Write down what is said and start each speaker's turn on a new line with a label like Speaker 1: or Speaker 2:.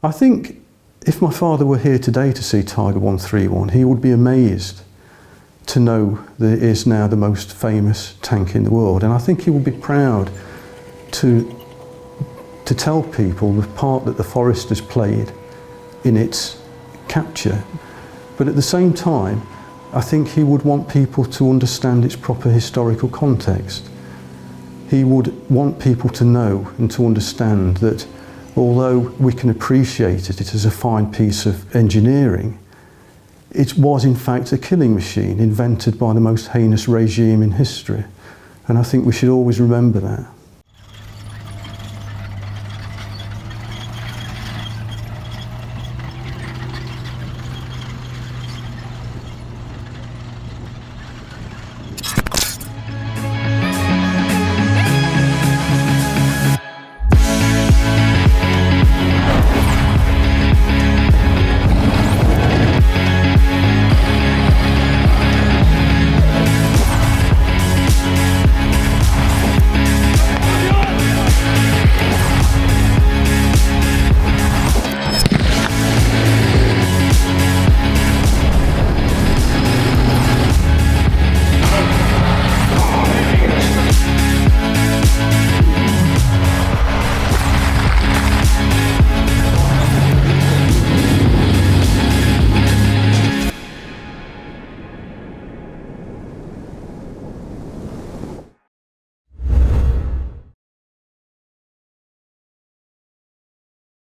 Speaker 1: I think if my father were here today to see Tiger 131, he would be amazed to know that it is now the most famous tank in the world. And I think he would be proud to tell people the part that the Foresters played in its capture. But at the same time, I think he would want people to understand its proper historical context. He would want people to know and to understand that although we can appreciate it as a fine piece of engineering, it was in fact a killing machine invented by the most heinous regime in history. And I think we should always remember that.